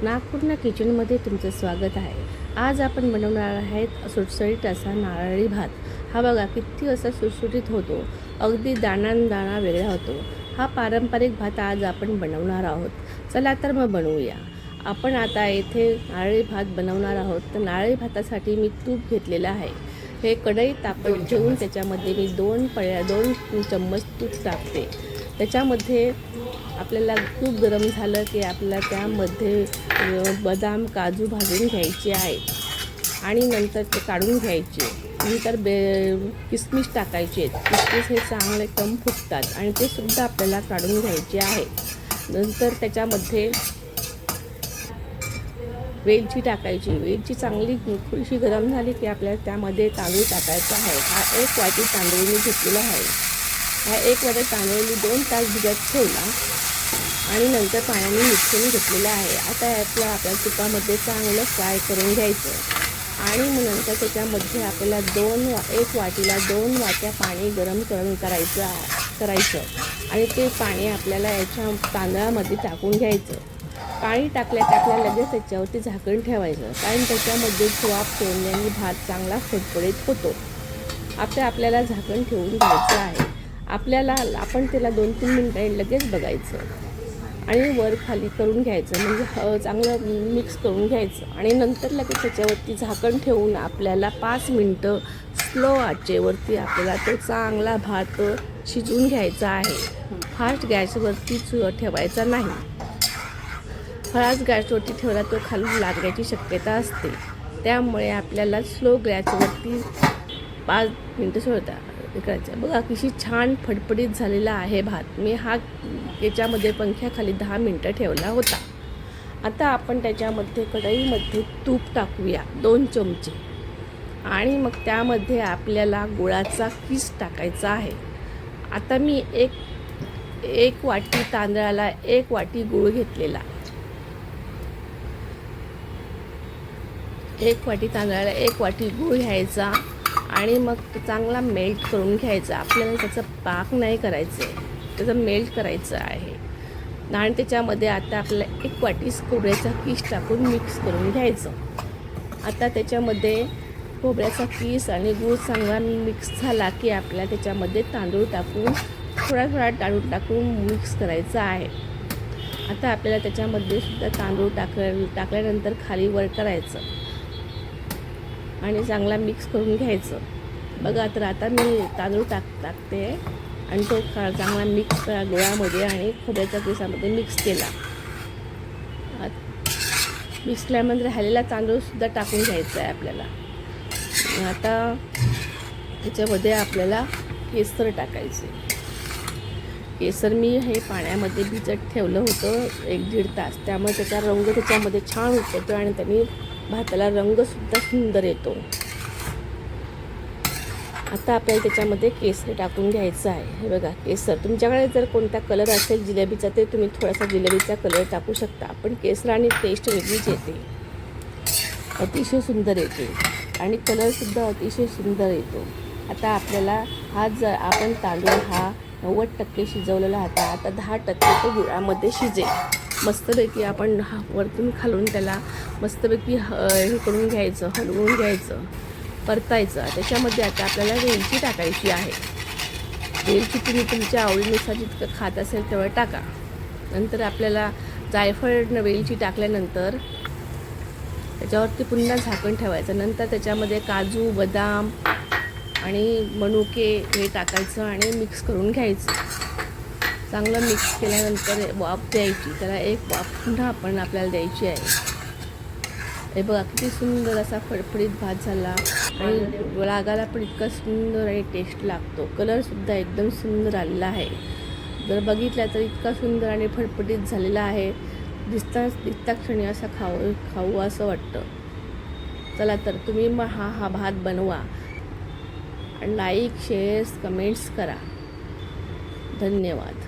नागपूर्ण किचनमध्ये तुमचं स्वागत आहे। आज आपण बनवणार आहेत सुटसुटीत असा नारळी भात। हा बघा किती असा सुटसुटीत होतो, अगदी दाणा वेगळा होतो। हा पारंपरिक भात आज आपण बनवणार आहोत। चला तर मग बनवूया। आपण आता येथे नारळी भात बनवणार आहोत। तर नारळी भातासाठी मी तूप घेतलेलं आहे। हे कढई तापत ठेवून त्याच्यामध्ये मी 2 चम्मच तूप टाकते। त्याच्यामध्ये आपल्याला तूप गरम झालं की आपल्याला त्यामध्ये बदाम काजू भाजून घ्यायचे आहेत आणि नंतर ते काढून घ्यायचे। नंतर किसमिस टाकायचे आहेत। किसमिस हे चांगले एकदम फुटतात आणि ते सुद्धा आपल्याला काढून घ्यायचे आहे। नंतर त्याच्यामध्ये वेलची टाकायची। वेलची चांगली थोडीशी गरम झाली की आपल्याला त्यामध्ये तांदूळ टाकायचा आहे। हा 1 वाटी तांदूळ मी घेतलेला आहे। हा 1 वाटी तांदूळ मी 2 तास भिजत ठेवला आणि नंतर पाण्याने मिसळून घेतलेला आहे। आता आपल्या तुपामध्ये चांगलं फ्राय करून घ्यायचं आणि मग नंतर त्याच्यामध्ये आपल्याला 1 वाटीला 2 वाट्या पाणी गरम करायचं आणि ते पाणी आपल्याला याच्या तांदळामध्ये टाकून घ्यायचं। पाणी टाकल्या लगेच त्याच्यावरती झाकण ठेवायचं, कारण त्याच्यामध्ये वाफ सोडल्याने भात चांगला फडफडीत होतो। आपल्याला झाकण ठेवून घ्यायचं आहे। आपण त्याला 2-3 मिनिटांनी लगेच बघायचं आणि वर खाली करून घ्यायचं, म्हणजे चांगलं मिक्स करून घ्यायचं आणि नंतर लगेच त्याच्यावरती झाकण ठेवून आपल्याला 5 मिनटं स्लो आचेवरती आपल्याला तो चांगला भात शिजवून घ्यायचा आहे। फास्ट गॅसवरती ठेवायचा नाही। फास्ट गॅसवरती ठेवला तो खालून लागण्याची शक्यता असते, त्यामुळे आपल्याला स्लो गॅसवरती 5 मिनटं करायचं। बघा किती छान फडफडीत झालेला आहे भात। मी याच्यामध्ये पंख्याखाली 10 मिनटं ठेवला होता। आता आपण त्याच्यामध्ये कढईमध्ये तूप टाकूया 2 चमचे आणि मग त्यामध्ये आपल्याला गुळाचा किस टाकायचा आहे। आता मी एक वाटी तांदळाला 1 वाटी गूळ घेतलेला। 1 वाटी तांदळाला 1 वाटी गूळ घ्यायचा आणि मग चांगला मेल्ट करून घ्यायचा। आपल्याला त्याचा पाक नाही करायचं आहे, त्याचं मेल्ट करायचं आहे। आणि त्याच्यामध्ये आता आपल्याला 1 वाटी खोबऱ्याचा किस टाकून मिक्स करून घ्यायचं। आता त्याच्यामध्ये खोबऱ्याचा किस आणि गूळ चांगला मिक्स झाला की आपल्याला त्याच्यामध्ये तांदूळ टाकून थोडा तांदूळ टाकून मिक्स करायचं आहे। आता आपल्याला त्याच्यामध्ये सुद्धा तांदूळ टाकल्यानंतर खाली वर करायचं आणि चांगला मिक्स करून घ्यायचं। बघा तर आता मी तांदूळ टाकते आणि तो चांगला मिक्स गुळामध्ये आणि खोबऱ्याच्या किसामध्ये मिक्स केला। मिक्स केल्यानंतर राहिलेला तांदूळसुद्धा टाकून घ्यायचा आहे आपल्याला। आता त्याच्यामध्ये आपल्याला केसर टाकायचे। केसर मी हे पाण्यामध्ये भिजत ठेवलं होतं 1-1.5 तास, त्यामुळे त्याचा रंग त्याच्यामध्ये छान उतरतो आणि त्याने भाताला रंगसुद्धा सुंदर येतो। आता आपल्याला त्याच्यामध्ये केसर टाकून घ्यायचं आहे। हे बघा केसर, तुमच्याकडे जर कोणता कलर असेल जिलेबीचा ते तुम्ही थोडासा जिलेबीचा कलर टाकू शकता, पण केसराने टेस्ट वेगळीच येते, अतिशय सुंदर येते आणि कलरसुद्धा अतिशय सुंदर येतो। आता आपल्याला आपण तांदूळ हा 90% शिजवलेला होता, आता 10% तो गुळामध्ये शिजेल। मस्तपैकी आपण वरतून खालून त्याला मस्तपैकी हे करून घ्यायचं, हलवून घ्यायचं, परतायचं। त्याच्यामध्ये आता आपल्याला वेलची टाकायची आहे। वेलची तुम्ही तुमच्या आवडीनुसार जितकं खात असेल तेवढं टाका। नंतर आपल्याला जायफळ वेलची टाकल्यानंतर त्याच्यावरती पुन्हा झाकण ठेवायचं। नंतर त्याच्यामध्ये काजू बदाम आणि मनुके हे टाकायचं आणि मिक्स करून घ्यायचं। चांगलं मिक्स केल्यानंतर वाफ द्यायची, त्याला 1 वाफ पुन्हा आपल्याला द्यायची आहे। हे बघा किती सुंदर असा फडफडीत भात झाला आणि लागायला पण इतका सुंदर आणि टेस्ट लागतो। कलरसुद्धा एकदम सुंदर आलेला आहे। जर बघितला तर इतका सुंदर आणि फडफडीत झालेला आहे, दिसता क्षणी असा खाऊ असं वाटतं। चला तर तुम्ही मग हा भात बनवा आणि लाईक शेअर्स कमेंट्स करा। धन्यवाद।